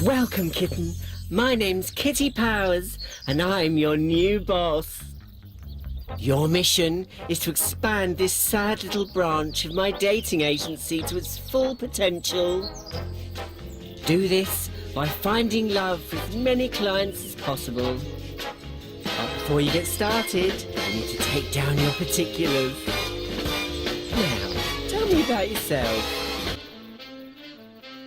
Welcome, kitten. My name's Kitty Powers, and I'm your new boss. Your mission is to expand this sad little branch of my dating agency to its full potential. Do this by finding love for as many clients as possible. But before you get started, you need to take down your particulars. Now, tell me about yourself.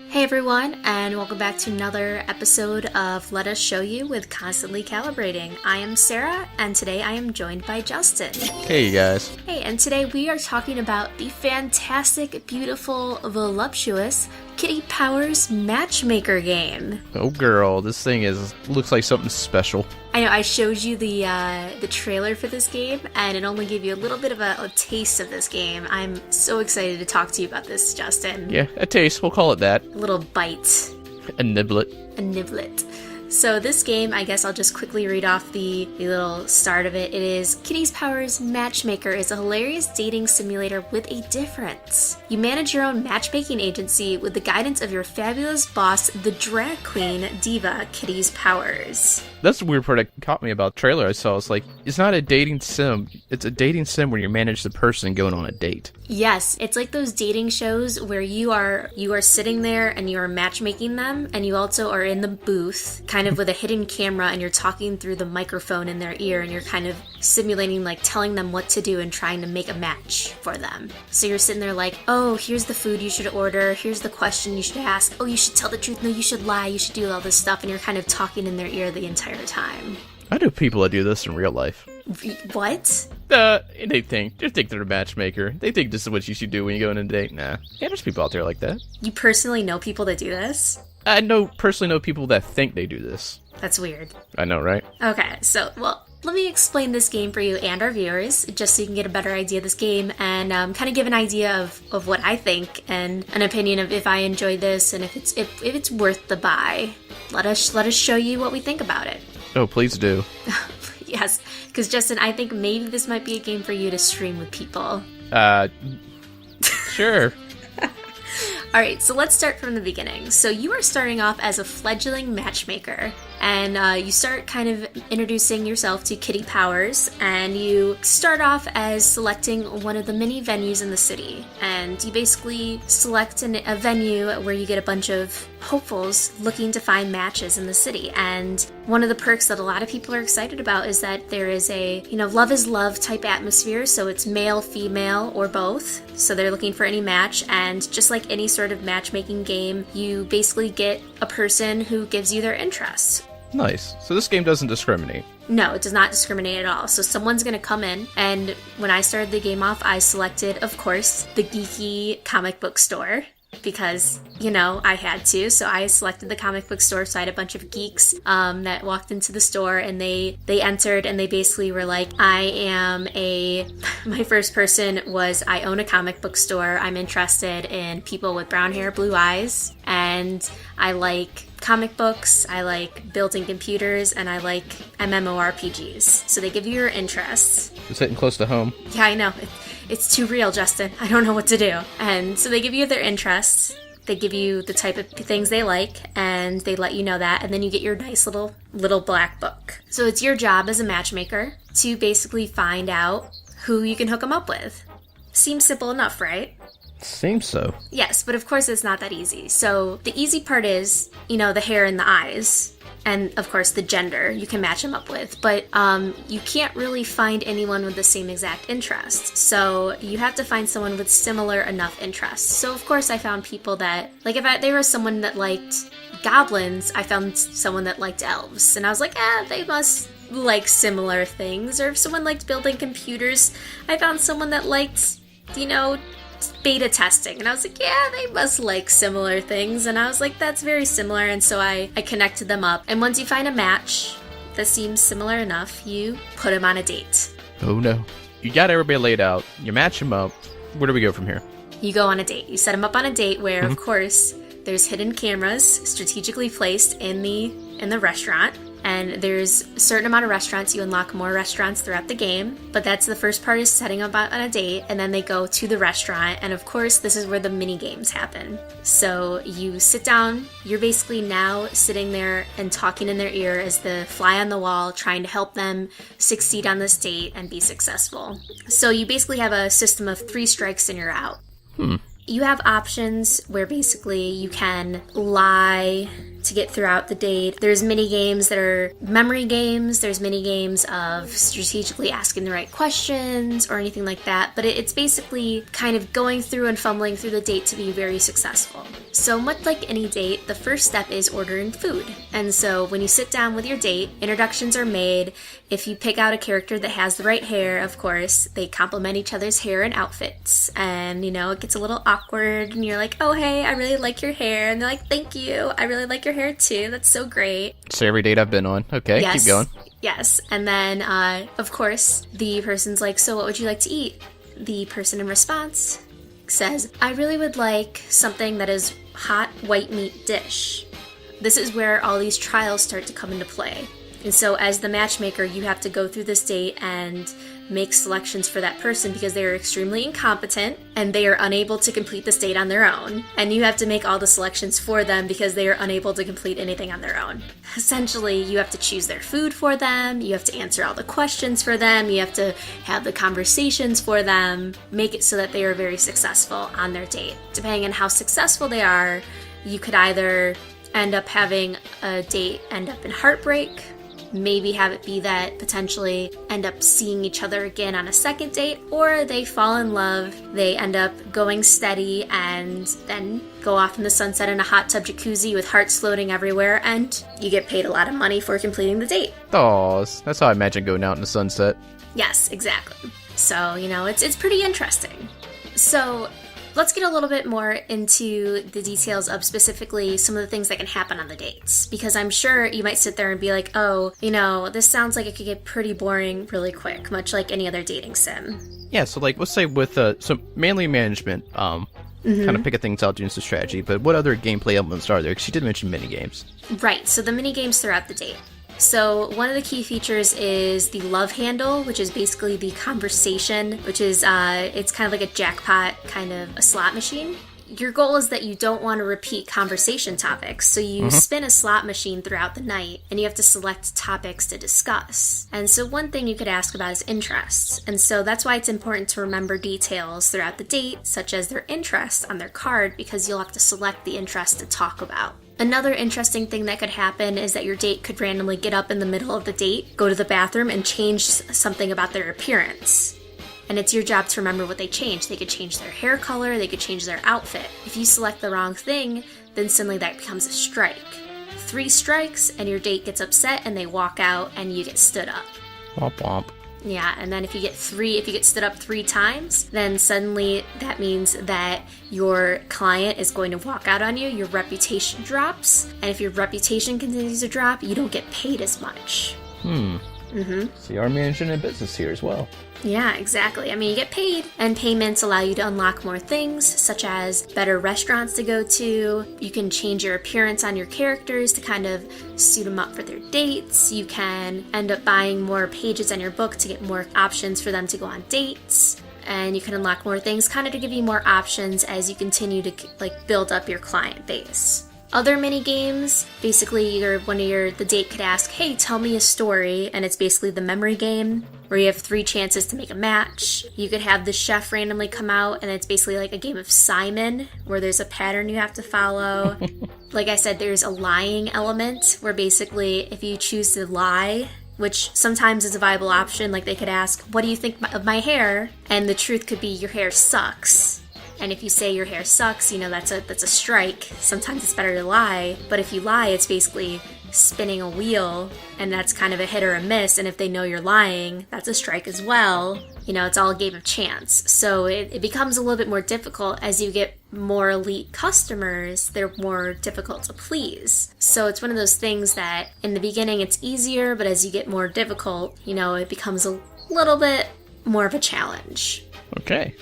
Hey everyone, and welcome back to another episode of Let Us Show You with Constantly Calibrating. I am Sarah, and today I am joined by Justin. Hey you guys. Hey, and today we are talking about the fantastic, beautiful, voluptuous Kitty Powers Matchmaker game. Oh girl, this thing looks like something special. I know, I showed you the trailer for this game, and it only gave you a little bit of a taste of this game. I'm so excited to talk to you about this, Justin. Yeah, a taste, we'll call it that. A little bite. A niblet. A niblet. So this game, I guess I'll just quickly read off the little start of it. It is, Kitty Powers Matchmaker is a hilarious dating simulator with a difference. You manage your own matchmaking agency with the guidance of your fabulous boss, the drag queen diva, Kitty Powers. That's the weird part that caught me about the trailer I saw. It's like, it's not a dating sim. It's a dating sim where you manage the person going on a date. Yes, it's like those dating shows where you are sitting there and you are matchmaking them, and you also are in the booth, kind of with a hidden camera, and you're talking through the microphone in their ear, and you're kind of simulating, like, telling them what to do and trying to make a match for them. So you're sitting there like, oh, here's the food you should order, here's the question you should ask, oh, you should tell the truth, no, you should lie, you should do all this stuff, and you're kind of talking in their ear the entire time. I know people that do this in real life. What? They think they're a matchmaker. They think this is what you should do when you go on a date. Nah. Yeah, there's people out there like that. You personally know people that do this? I personally know people that think they do this. That's weird. I know, right? Okay, so, well, let me explain this game for you and our viewers, just so you can get a better idea of this game, and kind of give an idea of what I think, and an opinion of if I enjoy this, and if it's worth the buy. Let us show you what we think about it. Oh, please do. Yes, because Justin, I think maybe this might be a game for you to stream with people. Sure. Alright, so let's start from the beginning. So you are starting off as a fledgling matchmaker, and you start kind of introducing yourself to Kitty Powers, and you start off as selecting one of the many venues in the city, and you basically select a venue where you get a bunch of hopefuls looking to find matches in the city. And one of the perks that a lot of people are excited about is that there is a, love is love type atmosphere, so it's male, female, or both. So they're looking for any match, and just like any sort of matchmaking game, you basically get a person who gives you their interests. Nice. So this game doesn't discriminate. No, it does not discriminate at all. So someone's going to come in, and when I started the game off, I selected, of course, the geeky comic book store. Because, I had to, so I selected the comic book store, so I had a bunch of geeks that walked into the store, and they entered, and they basically were like, my first person was, I own a comic book store, I'm interested in people with brown hair, blue eyes, and I like comic books, I like building computers, and I like MMORPGs. So they give you your interests. It's hitting close to home. Yeah, I know. It's too real, Justin. I don't know what to do. And so they give you their interests, they give you the type of things they like, and they let you know that, and then you get your nice little black book. So it's your job as a matchmaker to basically find out who you can hook them up with. Seems simple enough, right? Seems so. Yes, but of course it's not that easy. So the easy part is, the hair and the eyes. And, of course, the gender you can match them up with. But you can't really find anyone with the same exact interest. So you have to find someone with similar enough interests. So, of course, I found people that, like, if there was someone that liked goblins, I found someone that liked elves. And I was like, they must like similar things. Or if someone liked building computers, I found someone that liked, beta testing, and I was like, yeah, they must like similar things, and I was like, that's very similar, and so I connected them up. And once you find a match that seems similar enough, you put them on a date. Oh no. You got everybody laid out, you match them up, where do we go from here? You go on a date. You set them up on a date where, of course, there's hidden cameras strategically placed in the restaurant. And there's a certain amount of restaurants. You unlock more restaurants throughout the game, but that's the first part, is setting up on a date, and then they go to the restaurant, and of course this is where the mini games happen. So you sit down, you're basically now sitting there and talking in their ear as the fly on the wall, trying to help them succeed on this date and be successful. So you basically have a system of 3 strikes and you're out. You have options where basically you can lie to get throughout the date. There's mini games that are memory games. There's mini games of strategically asking the right questions or anything like that. But it's basically kind of going through and fumbling through the date to be very successful. So much like any date, the first step is ordering food. And so when you sit down with your date, introductions are made. If you pick out a character that has the right hair, of course, they complement each other's hair and outfits. And, it gets a little awkward and you're like, oh, hey, I really like your hair. And they're like, thank you. I really like your hair too. That's so great. So every date I've been on. Okay, yes. Keep going. Yes. And then, of course, the person's like, so what would you like to eat? The person in response says, I really would like something that is hot white meat dish. This is where all these trials start to come into play. And so as the matchmaker, you have to go through this date and make selections for that person because they are extremely incompetent and they are unable to complete this date on their own. And you have to make all the selections for them because they are unable to complete anything on their own. Essentially, you have to choose their food for them, you have to answer all the questions for them, you have to have the conversations for them, make it so that they are very successful on their date. Depending on how successful they are, you could either end up having a date end up in heartbreak, maybe have it be that potentially end up seeing each other again on a second date, or they fall in love, they end up going steady and then go off in the sunset in a hot tub jacuzzi with hearts floating everywhere, and you get paid a lot of money for completing the date. Aw, that's how I imagine going out in the sunset. Yes, exactly. So, it's pretty interesting. So, let's get a little bit more into the details of specifically some of the things that can happen on the dates. Because I'm sure you might sit there and be like, oh, this sounds like it could get pretty boring really quick, much like any other dating sim. Yeah, so let's say with so mainly management, kind of picking things out, doing some strategy, but what other gameplay elements are there? Because you did mention mini games. Right, so the mini games throughout the date. So one of the key features is the love handle, which is basically the conversation, which is, it's kind of like a jackpot, kind of a slot machine. Your goal is that you don't want to repeat conversation topics, so you spin a slot machine throughout the night, and you have to select topics to discuss. And so one thing you could ask about is interests, and so that's why it's important to remember details throughout the date, such as their interests on their card, because you'll have to select the interest to talk about. Another interesting thing that could happen is that your date could randomly get up in the middle of the date, go to the bathroom, and change something about their appearance. And it's your job to remember what they changed. They could change their hair color, they could change their outfit. If you select the wrong thing, then suddenly that becomes a strike. 3 strikes, and your date gets upset, and they walk out, and you get stood up. Womp womp. Yeah, and then if you get stood up 3 times, then suddenly that means that your client is going to walk out on you, your reputation drops, and if your reputation continues to drop, you don't get paid as much. So you are managing a business here as well. Yeah, exactly. I mean, you get paid, and payments allow you to unlock more things, such as better restaurants to go to. You can change your appearance on your characters to kind of suit them up for their dates. You can end up buying more pages on your book to get more options for them to go on dates. And you can unlock more things kind of to give you more options as you continue to build up your client base. Other mini games, basically the date could ask, hey, tell me a story, and it's basically the memory game where you have 3 chances to make a match. You could have the chef randomly come out, and it's basically like a game of Simon where there's a pattern you have to follow. Like I said, there's a lying element where basically if you choose to lie, which sometimes is a viable option, like they could ask, what do you think of my hair? And the truth could be your hair sucks. And if you say your hair sucks, that's a strike. Sometimes it's better to lie. But if you lie, it's basically spinning a wheel, and that's kind of a hit or a miss. And if they know you're lying, that's a strike as well. It's all a game of chance. So it becomes a little bit more difficult as you get more elite customers. They're more difficult to please. So it's one of those things that in the beginning it's easier, but as you get more difficult, it becomes a little bit more of a challenge. Okay.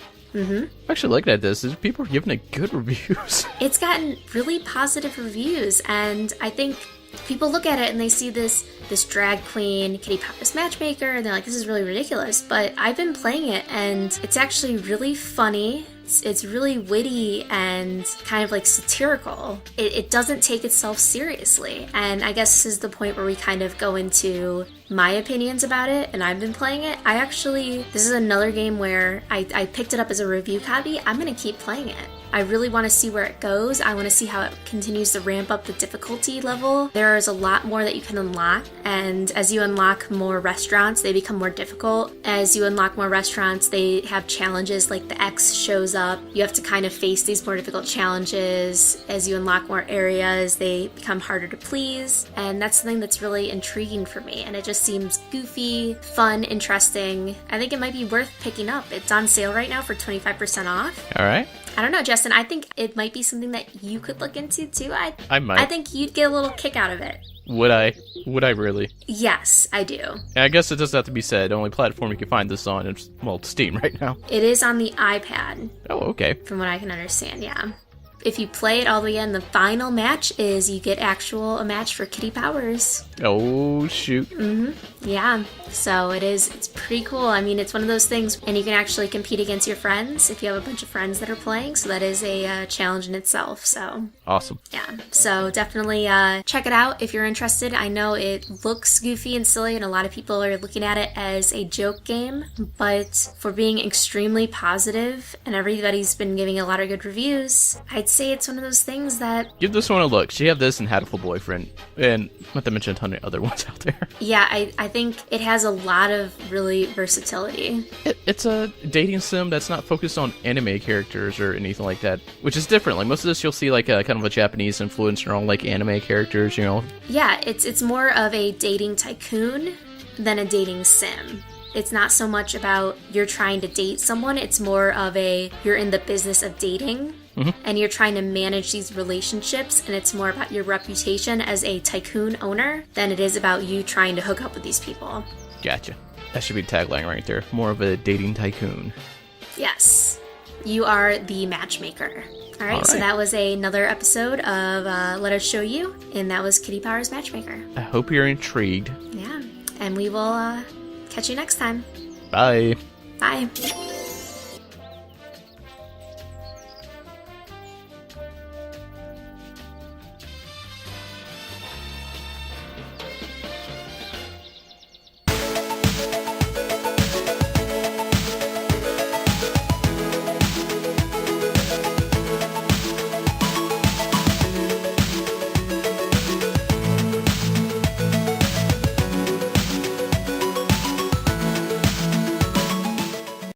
Actually, looking at this, people are giving it good reviews. It's gotten really positive reviews, and I think people look at it and they see this this drag queen, Kitty Powers Matchmaker, and they're like, this is really ridiculous. But I've been playing it, and it's actually really funny. It's really witty and kind of like satirical. It doesn't take itself seriously. And I guess this is the point where we kind of go into my opinions about it, and I've been playing it. This is another game where I picked it up as a review copy. I'm going to keep playing it. I really want to see where it goes. I want to see how it continues to ramp up the difficulty level. There is a lot more that you can unlock, and as you unlock more restaurants, they become more difficult. As you unlock more restaurants, they have challenges like the X shows up. You have to kind of face these more difficult challenges. As you unlock more areas, they become harder to please, and that's something that's really intriguing for me, and it just seems goofy, fun, interesting. I think it might be worth picking up. It's on sale right now for 25% off. All right. I don't know, Justin. I think it might be something that you could look into too. I might. I think you'd get a little kick out of it. Would I? Would I really? Yes, I do. And I guess it doesn't have to be said. The only platform you can find this on is, well, Steam right now. It is on the iPad. Oh, okay. From what I can understand, yeah. If you play it all the way in, the final match is you get a match for Kitty Powers. Oh, shoot. Yeah, so it's pretty cool. I mean, it's one of those things, and you can actually compete against your friends if you have a bunch of friends that are playing, so that is a challenge in itself, so. Awesome. Yeah, so definitely check it out if you're interested. I know it looks goofy and silly, and a lot of people are looking at it as a joke game, but for being extremely positive, and everybody's been giving a lot of good reviews, I'd say it's one of those things that... Give this one a look. She had this and Hatful Boyfriend, and not to mention a ton of other ones out there. Yeah, I think it has a lot of really versatility. It's a dating sim that's not focused on anime characters or anything like that, which is different. Like, most of this you'll see like a kind of a Japanese influence on like anime characters, you know? Yeah, it's more of a dating tycoon than a dating sim. It's not so much about you're trying to date someone, it's more of you're in the business of dating. And you're trying to manage these relationships, and it's more about your reputation as a tycoon owner than it is about you trying to hook up with these people. Gotcha. That should be tagline right there. More of a dating tycoon. Yes. You are the matchmaker. All right, so that was another episode of Let Us Show You, and that was Kitty Powers Matchmaker. I hope you're intrigued. Yeah, and we will catch you next time. Bye. Bye.